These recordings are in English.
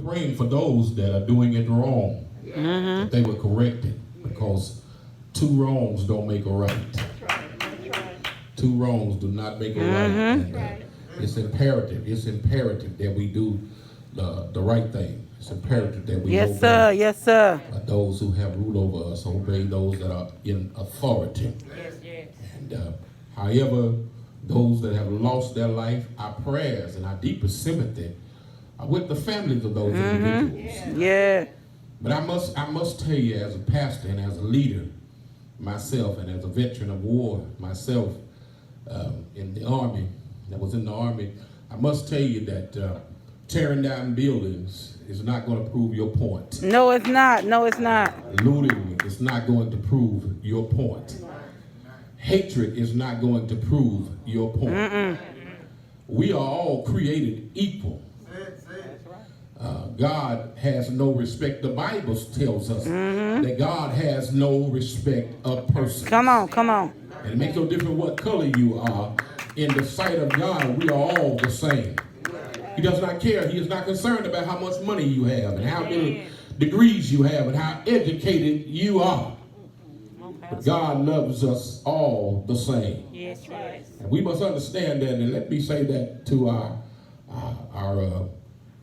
praying for those that are doing it wrong, that they will correct it, because two wrongs don't make a right. Two wrongs do not make a right. And, it's imperative that we do the right thing. It's imperative that we obey those who have rule over us, obey those that are in authority. And however, those that have lost their life, our prayers and our deepest sympathy are with the families of those individuals. But I must tell you, as a pastor and as a leader myself, and as a veteran of war myself, in the Army, that was in the Army, I must tell you that tearing down buildings is not going to prove your point. No, it's not. No, it's not. Looting is not going to prove your point. Hatred is not going to prove your point. We are all created equal. God has no respect. The Bible tells us that God has no respect of persons. Come on. And it makes no difference what color you are. In the sight of God, we are all the same. He does not care. He is not concerned about how much money you have and how many degrees you have and how educated you are. But God loves us all the same. Yes, right. And we must understand that, and let me say that to our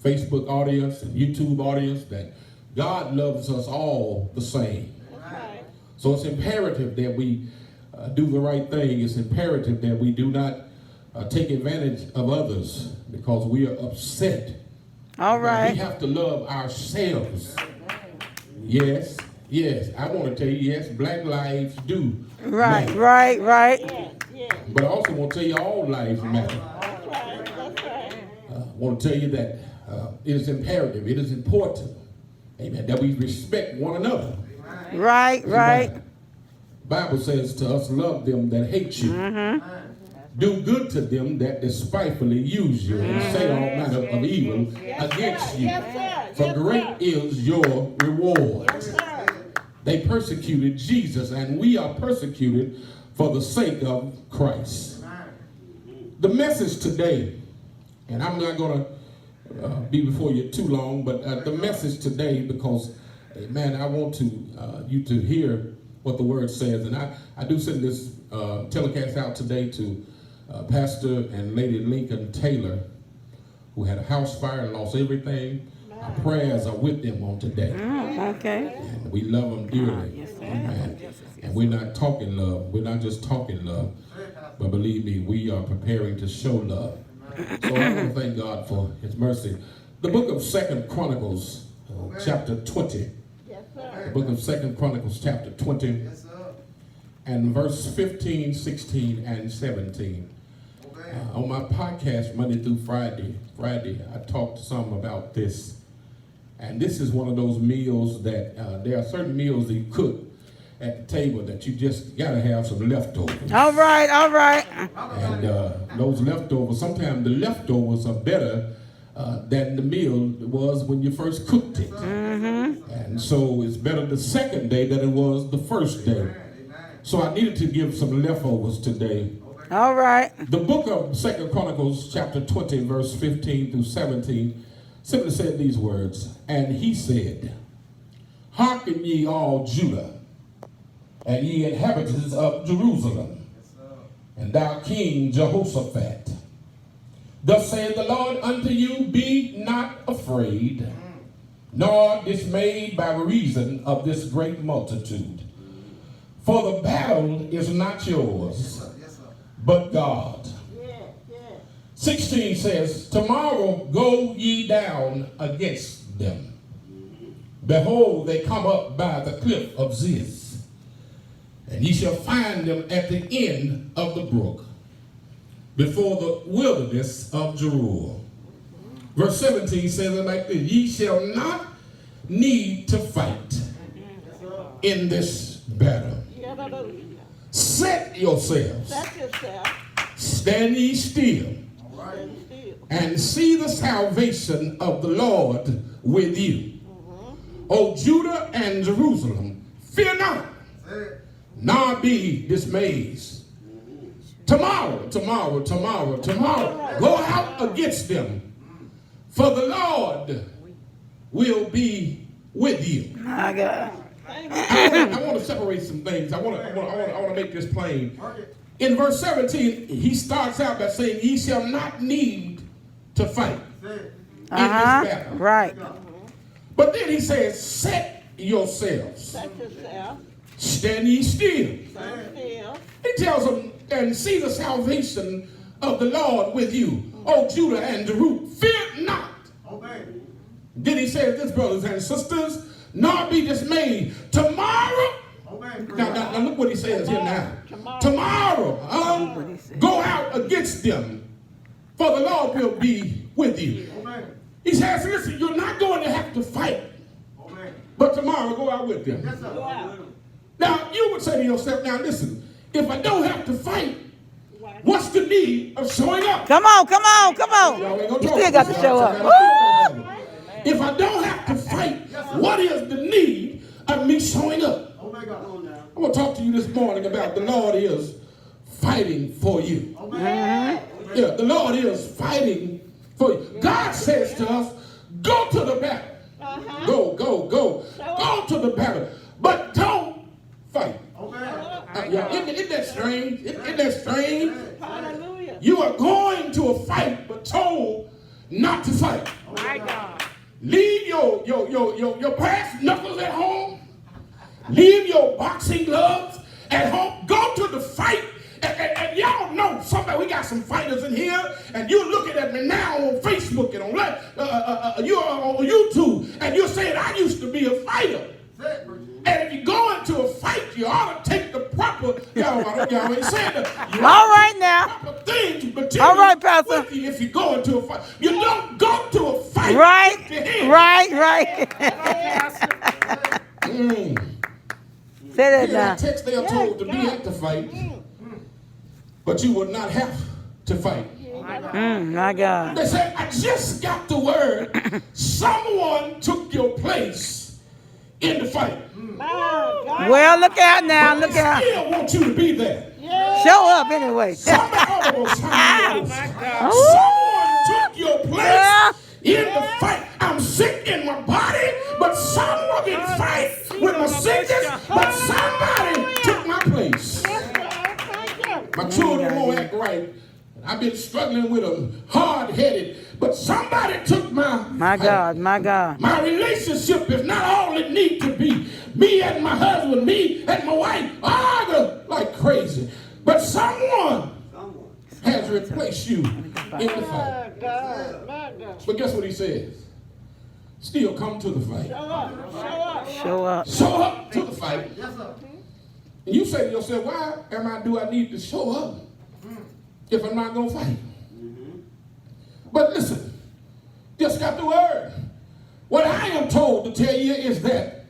Facebook audience and YouTube audience, that God loves us all the same. So it's imperative that we do the right thing. It's imperative that we do not take advantage of others because we are upset. All right. We have to love ourselves. Yes. I want to tell you, yes, black lives do matter. Right. But I also want to tell you all lives matter. I want to tell you that it is imperative, it is important, amen, that we respect one another. Right. The Bible says to us, love them that hate you. Do good to them that despitefully use you and say all manner of evil against you. For great is your reward. They persecuted Jesus, and we are persecuted for the sake of Christ. The message today, and I'm not going to be before you too long, but the message today, because, man, I want to you to hear what the word says. And I do send this telecast out today to Pastor and Lady Lincoln Taylor, who had a house fire and lost everything. Our prayers are with them on today. Okay. And we love them dearly. Amen. And we're not talking love. We're not just talking love. But believe me, we are preparing to show love. So I want to thank God for his mercy. The book of 2 Chronicles, chapter 20. The book of 2 Chronicles, chapter 20. And verse 15, 16, and 17. On my podcast, Monday through Friday, I talked some about this. And this is one of those meals that there are certain meals that you cook at the table that you just got to have some leftovers. All right. And those leftovers, sometimes the leftovers are better than the meal was when you first cooked it. And so it's better the second day than it was the first day. So I needed to give some leftovers today. All right. The book of 2 Chronicles, chapter 20, verse 15 through 17, simply said these words. And he said, hearken ye all Judah, and ye inhabitants of Jerusalem, and thou King Jehoshaphat. Thus saith the Lord unto you, be not afraid, nor dismayed by reason of this great multitude. For the battle is not yours, but God. 16 says, tomorrow go ye down against them. Behold, they come up by the cliff of Ziz, and ye shall find them at the end of the brook, before the wilderness of Jeruel. Verse 17 says it like this, ye shall not need to fight in this battle. Set yourselves, stand ye still, and see the salvation of the Lord with you. O Judah and Jerusalem, fear not, nor be dismayed. Tomorrow, go out against them. For the Lord will be with you. My God. I want to separate some things. I want to make this plain. In verse 17, he starts out by saying, "Ye shall not need to fight in this battle." Right. But then he says, "Set yourselves, stand ye still." He tells them, "And see the salvation of the Lord with you, O Judah and Jerusalem. Fear not." Then he says this, brothers and sisters, "Nor be dismayed. Tomorrow," now look what he says here now. "Tomorrow, go out against them, for the Lord will be with you." He says, listen, you're not going to have to fight, but tomorrow go out with them. Now, you would say to yourself, now listen, if I don't have to fight, what's the need of showing up? Come on, come on, come on. You still got to show up. Woo! If I don't have to fight, what is the need of me showing up? I'm going to talk to you this morning about the Lord is fighting for you. Yeah, the Lord is fighting for you. God says to us, go to the battle. Go to the battle. But don't fight. Isn't that strange? Isn't that strange? Hallelujah. You are going to a fight, but told not to fight. My God. Leave your brass knuckles at home. Leave your boxing gloves at home. Go to the fight. And y'all know somebody, we got some fighters in here, and you're looking at me now on Facebook and you're on YouTube, and you're saying, I used to be a fighter. And if you go into a fight, you ought to take the proper, y'all ain't saying that. All right now. Proper things, but all right, Pastor. If you go into a fight, you don't go to a fight. Right. Say that now. Text, they are told to be at the fight, but you will not have to fight. My God. They say, I just got the word. Someone took your place in the fight. Well, look out now. Look out. I still want you to be there. Show up anyway. Someone took your place in the fight. I'm sick in my body, but someone can fight with my sickness, but somebody took my place. My children won't act right. I've been struggling with them, hard-headed, but somebody took my God. My relationship is not all it needs to be. Me and my husband, me and my wife argue like crazy. But someone has replaced you in the fight. But guess what he says? Still come to the fight. Show up. Show up to the fight. And you say to yourself, why do I need to show up if I'm not going to fight? But listen, just got the word. What I am told to tell you is that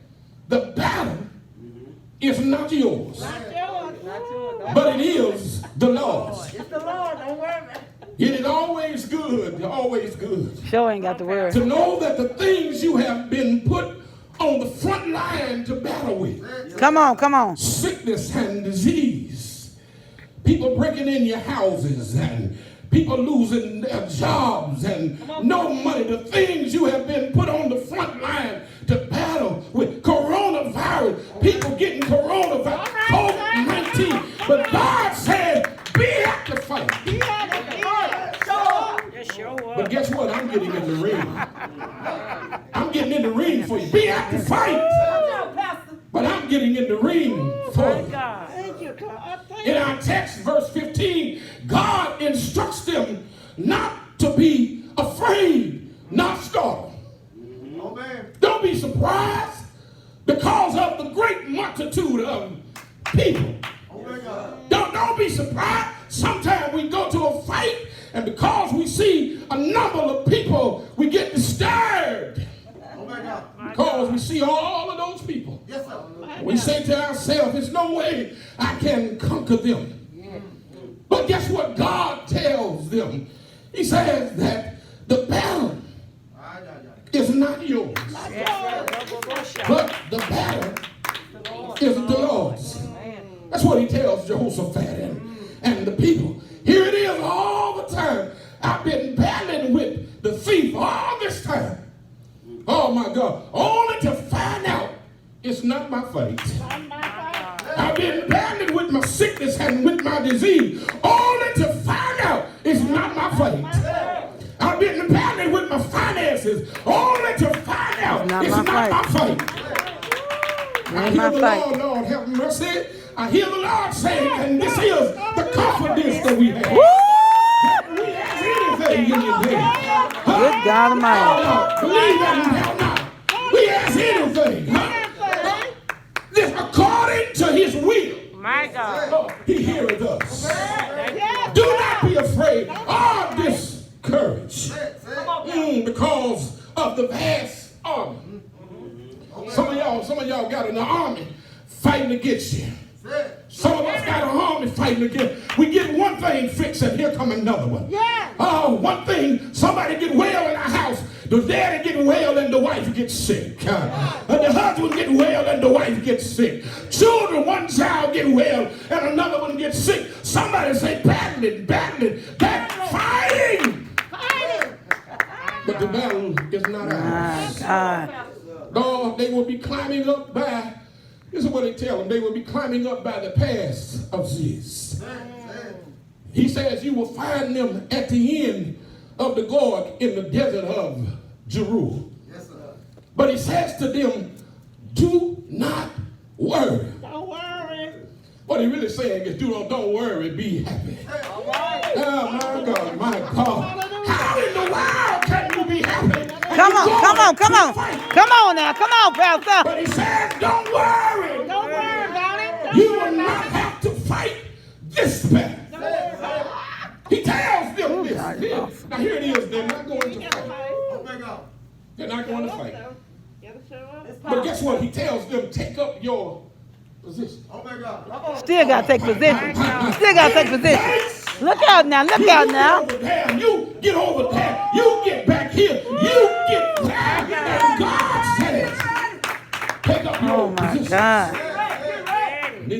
the battle is not yours, but it is the Lord's. It's the Lord, don't worry. It is always good Show ain't got the word. to know that the things you have been put on the front line to battle with. Come on. Sickness and disease. People breaking in your houses and people losing their jobs and no money. The things you have been put on the front line to battle with. Coronavirus. People getting coronavirus. COVID-19. But God said, be at the fight. But guess what? I'm getting in the ring. I'm getting in the ring for you. Be at the fight. But I'm getting in the ring for you. In our text, verse 15, God instructs them not to be afraid, not startled. Don't be surprised because of the great multitude of people. Don't be surprised. Sometimes we go to a fight, and because we see a number of people, we get disturbed. Because we see all of those people. We say to ourselves, there's no way I can conquer them. But guess what God tells them? He says that the battle is not yours, but the battle is the Lord's. That's what he tells Jehoshaphat and the people. Here it is all the time. I've been battling with the thief all this time. Oh my God. Only to find out it's not my fight. I've been battling with my sickness and with my disease. Only to find out it's not my fight. I've been battling with my finances. Only to find out it's not my fight. I hear the Lord, Lord have mercy. I hear the Lord saying, and this is the confidence that we have. We ask anything in your name. Good God Almighty. Believe that and have not. We ask anything. This according to his will. My God. He heareth us. Do not be afraid or discouraged because of the vast army. Some of y'all got an army fighting against you. Some of us got an army fighting against. We get one thing fixed and here come another one. One thing, somebody get well in our house. The daddy get well and the wife gets sick. The husband get well and the wife gets sick. Children, one child get well and another one gets sick. Somebody say battling, fighting. But the battle is not ours. No, they will be climbing up by, this is what they tell them, they will be climbing up by the pass of Ziz. He says you will find them at the end of the gorge in the desert of Jerusalem. But he says to them, do not worry. Don't worry. What he really saying is, don't worry, be happy. Oh my God, my God. How in the world can you be happy? Come on now. Come on, Pastor. But he said, don't worry. Don't worry about it. You will not have to fight this battle. He tells them this. Now here it is. They're not going to fight. They're not going to fight. But guess what? He tells them, take up your position. Still got to take position. Look out now. You get over there. You get back here. You get back. And God says, take up your position. Oh, my God.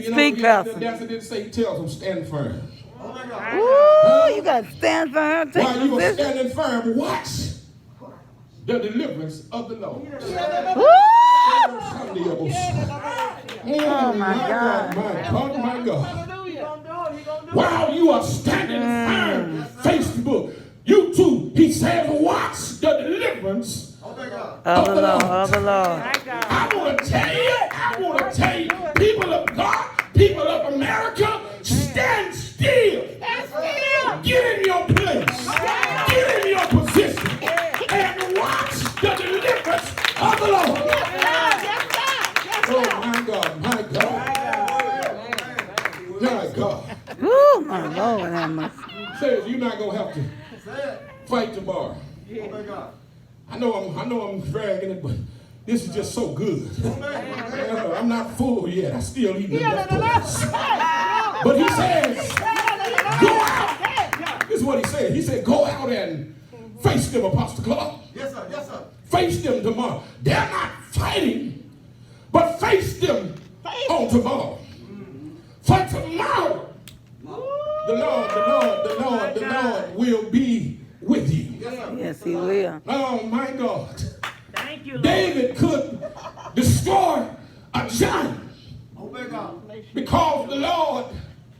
Speak, Pastor. That's what it say. He tells them, stand firm. Ooh, you got to stand firm. While you are standing firm, watch the deliverance of the Lord. Oh, my God. My God. While you are standing firm, Facebook, YouTube, he says, watch the deliverance of the Lord. I want to tell you, people of God, people of America, stand still. Get in your place. Get in your position. And watch the deliverance of the Lord. Oh, my God, my God. My God. Oh, my Lord, that must. Says you're not going to have to fight tomorrow. I know I'm dragging it, but this is just so good. I'm not full yet. I still eat the leftovers. But he says, go out. This is what he said. He said, go out and face them, Apostle Clark. Yes, sir. Yes, sir. Face them tomorrow. They're not fighting, but face them on tomorrow. For tomorrow, the Lord will be with you. Yes, he will. Oh, my God. Thank you, Lord. David could destroy a giant because the Lord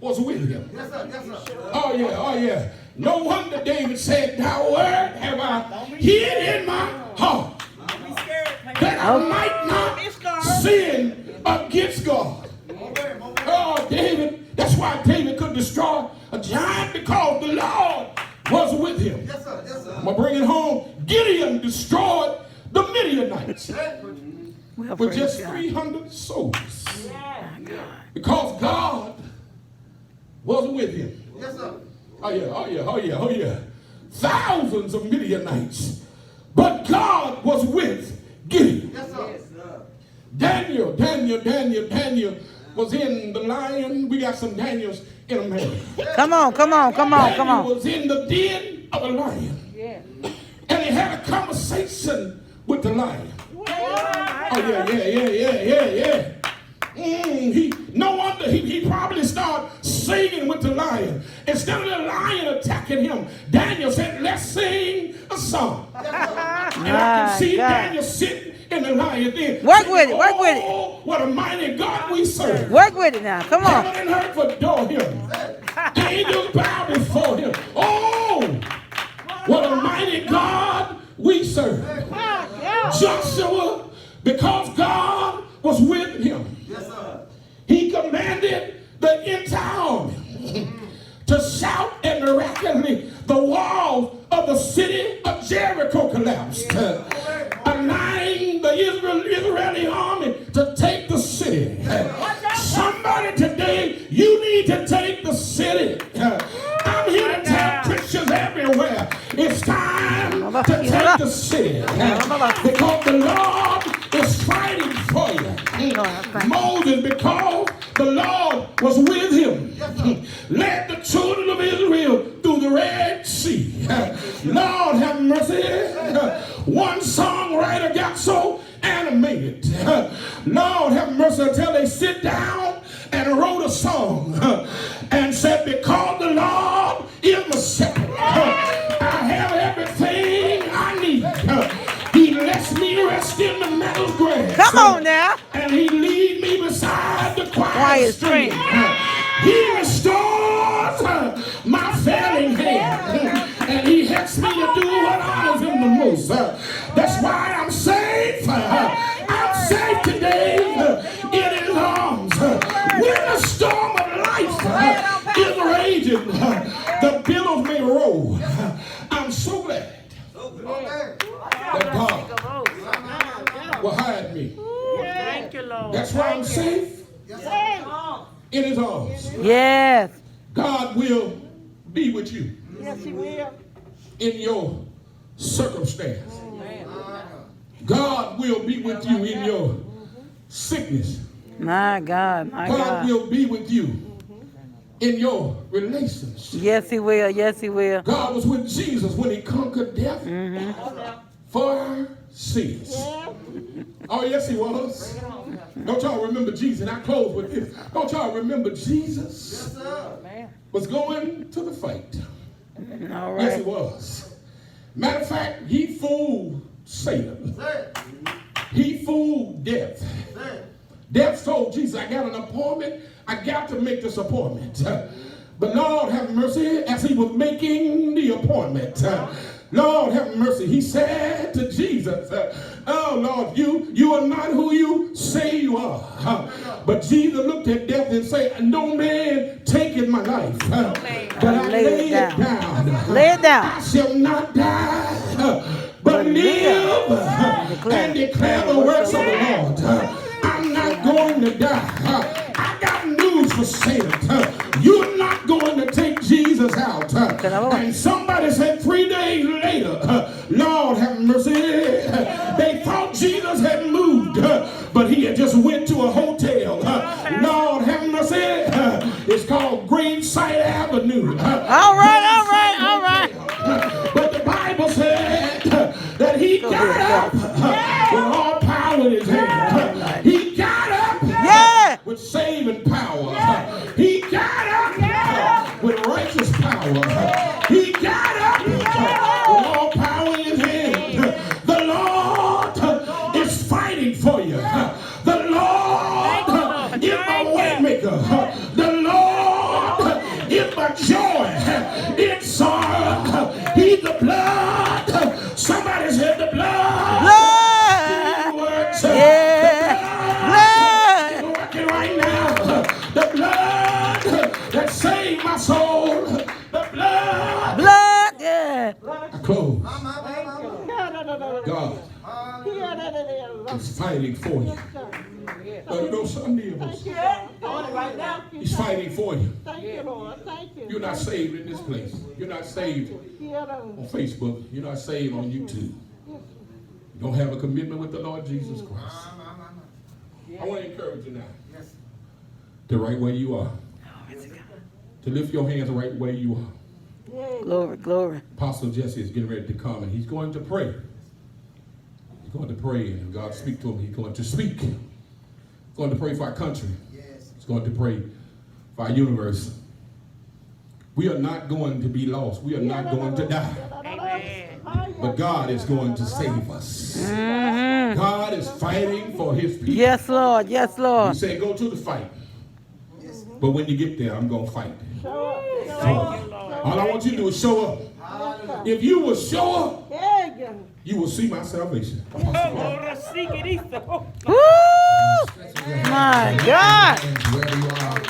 was with him. Yes, sir. Yes, sir. Oh, yeah. No wonder David said, thy word have I hid in my heart, that I might not sin against God. Oh, David, that's why David could destroy a giant, because the Lord was with him. Yes, sir. Yes, sir. I'm going to bring it home. Gideon destroyed the Midianites with just 300 soldiers. Because God was with him. Yes, sir. Oh yeah. Thousands of Midianites. But God was with Gideon. Yes, sir. Daniel was in the lion. We got some Daniels in America. Come on. Daniel was in the den of a lion. And he had a conversation with the lion. Oh, yeah. No wonder he probably started singing with the lion. Instead of the lion attacking him, Daniel said, let's sing a song. And I can see God. Daniel sitting in the lion's den. Work with it, work with it. Oh, what a mighty God we serve. Work with it now. Come on. Heaven and earth adore him. Angels bow before him. Oh, what a mighty God we serve. Joshua, because God was with him, he commanded the entire army to shout, and miraculously the walls of the city of Jericho collapsed, allowing the Israeli army to take the city. Somebody today, you need to take the city. I'm here to tell Christians everywhere, it's time to take the city, because the Lord is fighting for you. Moses, because the Lord was with him, led the children of Israel through the Red Sea. Lord have mercy. One songwriter got so animated. Lord have mercy, until they sit down and wrote a song and said, because the Lord is my shepherd, I have everything I need. He lets me rest in the meadow's grass. Come on now. And he lead me beside the quiet stream. He restores my failing hand. And he helps me to do what honors him the most. That's why I'm safe. I'm safe today in his arms. When the storm of life is raging, the billows may roll. I'm so glad that God will hide me. Thank you, Lord. That's why I'm safe in his arms. Yes. God will be with you Yes, he will. in your circumstance. God will be with you in your sickness. My God. My God God. will be with you in your relationship. Yes, he will. Yes, he will. God was with Jesus when he conquered death for our sins. Oh, yes, he was. Don't y'all remember Jesus? And I close with this. Don't y'all remember Jesus was going to the fight? All Yes, he right. was. Matter of fact, he fooled Satan. He fooled death. Death told Jesus, I got an appointment. I got to make this appointment. But Lord have mercy, as he was making the appointment, Lord have mercy, he said to Jesus, oh Lord, you are not who you say you are. But Jesus looked at death and said, no man taketh my life, but I lay it down. Lay it down. I shall not die, but live and declare the works of the Lord. I'm not going to die. I got news for Satan. You're not going to take Jesus out. And somebody said 3 days later, Lord have mercy, they thought Jesus had moved, but he had just went to a hotel. Lord have mercy, it's called Graveside Avenue. All right. But the Bible said that he got up with all power in his hand. He got up with saving power. He got up with righteous power. He got up with all power in his hand. The Lord is fighting for you. The Lord is my way maker. The Lord is my joy in sorrow. He's the blood. Somebody said the blood. Working right now. The blood that saved my soul. The blood. I close. God is fighting for you. No Sunday of us. He's fighting for you. Thank you, Lord. Thank you. You're not saved in this place. You're not saved on Facebook. You're not saved on YouTube. You don't have a commitment with the Lord Jesus Christ. I want to encourage you now. To right where you are. To lift your hands right where you are. Glory. Apostle Jesse is getting ready to come and he's going to pray. He's going to pray and God speak to him. He's going to speak. He's going to pray for our country. He's going to pray for our universe. We are not going to be lost. We are not going to die. Amen. but God is going to save us. God is fighting for his people. Yes, Lord. Yes, He Lord. said, go to the fight. But when you get there, I'm going to fight. All I want you to do is show up. If you will show up, you will see my salvation. Woo! My God. Wherever you are,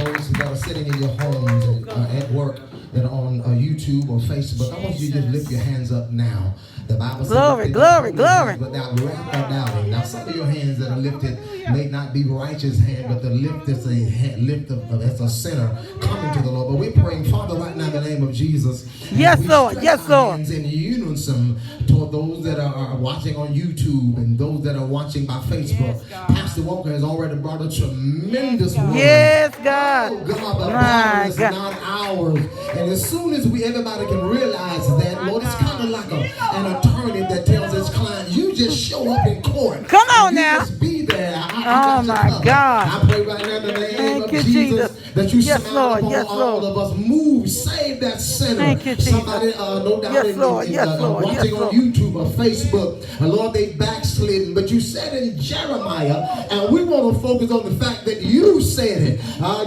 those that are sitting in your homes and at work and on YouTube or Facebook, I want you to just lift your hands up now. The Bible says, Glory, glory, glory. But now without doubting. Now some of your hands that are lifted may not be righteous hand, but the lift is a lift as a sinner coming to the Lord. But we're praying, Father, right now in the name of Jesus. Yes, Lord. Yes, Lord. Hands in unison toward those that are watching on YouTube and those that are watching by Facebook. Pastor Walker has already brought a tremendous word. Yes, God. Oh God, the My battle is God. not ours. And as soon as everybody can realize that, Lord, it's kind of like an attorney that tells his client, you just show up in court. Come on You now. just be there. Oh, my God. I pray right now in the name Thank of you, Jesus Jesus. that you Yes, smile Lord. upon Yes, all Lord. of us. Move, save that sinner. Thank you, Jesus. Somebody, no doubt, Yes, Lord. Yes, Lord. watching Yes, on Lord. YouTube or Facebook, Lord, they backslidden. But you said in Jeremiah, and we want to focus on the fact that you said it.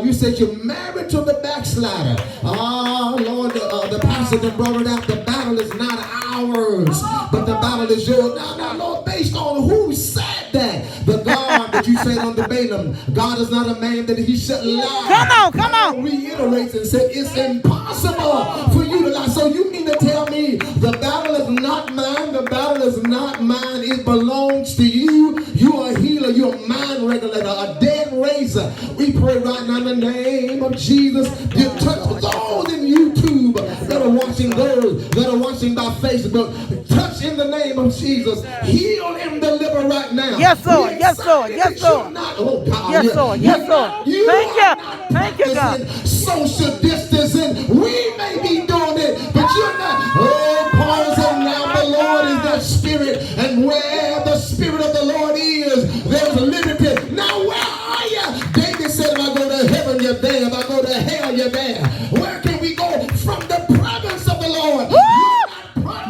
You said you're married to the backslider. Lord, the pastor that brought it out, the battle is not ours, but the battle is yours. Now, Lord, based on who said that, the God that you said on the Balaam, God is not a man that he should lie. Come on. Reiterates and said it's impossible for you to lie. So you mean to tell me the battle is not mine? The battle is not mine. It belongs to you. You are a healer. You're a mind regulator, a dead raiser. We pray right now in the name of Jesus. You touch those in YouTube that are watching, those that are watching by Facebook. Touch in the name of Jesus. Heal and deliver right now. Yes, Lord. Yes, Lord. Yes, Lord. Oh, God. Yes, Lord. Yes, Lord. Thank you. Thank you, God. Social distancing. We may be doing it, but you're not. Oh, Paul said, now the Lord is the Spirit, and where the Spirit of the Lord is, there's liberty. Now, where are you? David said, if I go to heaven, you're there. If I go to hell, you're there. Where can we go? From the presence of the Lord.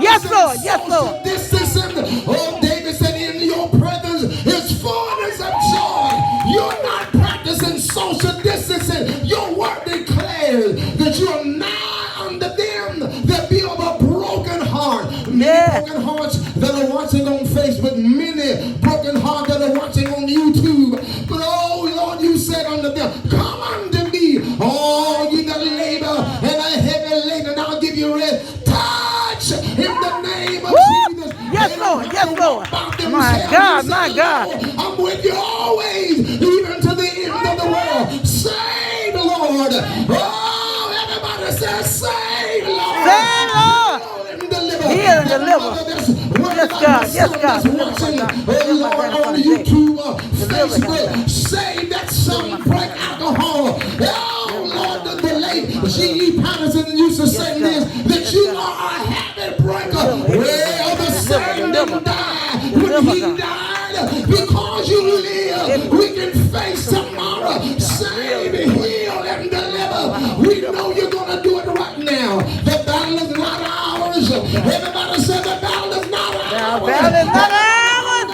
Yes, Lord. Yes, Lord. Distancing. Oh, David said, in your presence is fullness of joy. You're not practicing social distancing. Your word declares that you are not under them that be of a broken heart. Many broken hearts that are watching on Facebook, many broken hearts that are watching on YouTube. But oh Lord, you said unto them, come unto me, all you that labor and are heavy laden, and I'll give you rest. Touch in the name of Jesus. Yes, Lord. Yes, Lord. My God, my God. I'm with you always, even to the end of the world. Save, Lord. Oh, everybody says, save, Lord. Save, Lord. Heal and deliver. Yes, God. Yes, God. Oh, Lord, on YouTube, Facebook, save that son break alcohol. Oh, Lord, the late G.E. Patterson used to say this, that you are a habit breaker. Well, the same didn't die when he died. Because you live, we can face tomorrow. Save, heal, and deliver. We know you're going to do it right now. The battle is not ours. Everybody said the battle is not ours. The battle is not ours.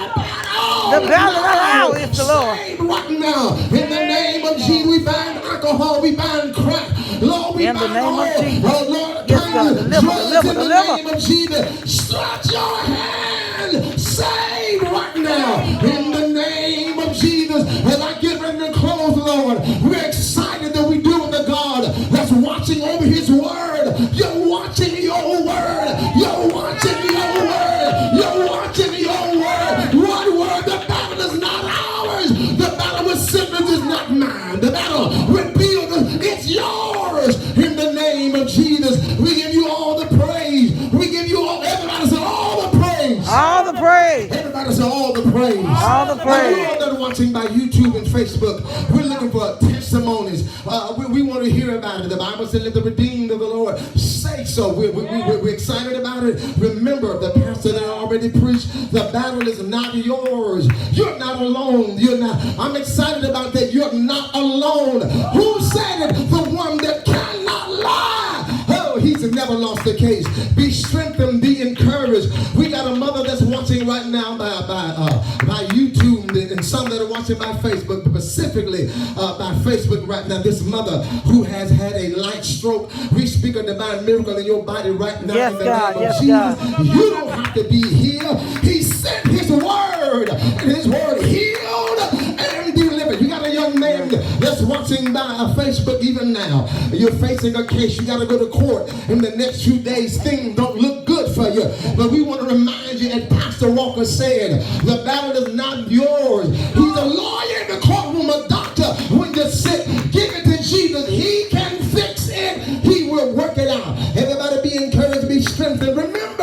The battle is not ours. It's the Lord. Right now, in the name of Jesus, we bind alcohol, we bind crack. Lord, we In the bind name of all. Jesus. Oh, Lord, Yes, God. Deliver, drugs deliver, in the deliver. name of Jesus. Stretch your hand. Save right now. In the name of Jesus. As I get ready to close, Lord, we're excited that we do with the God that's watching over his word. You're watching your word. You're watching your word. You're watching your word. What word? The battle is not ours. The battle with sickness is not mine. The battle with builders, it's yours. In the name of Jesus, we give you all the praise. We give you all, everybody say all the praise. All the praise. Everybody say all the praise. All the praise. You all that are watching by YouTube and Facebook, we're looking for testimonies. We want to hear about it. The Bible said, let the redeemed of the Lord say so. We're excited about it. Remember, the pastor that already preached, the battle is not yours. You're not alone. You're not. I'm excited about that. You're not alone. Who said it? The one that cannot lie. Oh, he's never lost the case. Be strengthened, be encouraged. and some that are watching by Facebook, specifically by Facebook right now, this mother who has had a light stroke, we speak a divine miracle in your body right now in the name of Jesus. You don't have to be healed. He sent his word, and his word healed and delivered. You got a young man that's watching by Facebook even now. You're facing a case. You got to go to court in the next few days. Things don't look good for you. But we want to remind you, as Pastor Walker said, the battle is not yours. He's a lawyer in the courtroom, a doctor. When you're sick, give it to Jesus. He can fix it. He will work it out. Everybody be encouraged, be strengthened. Remember,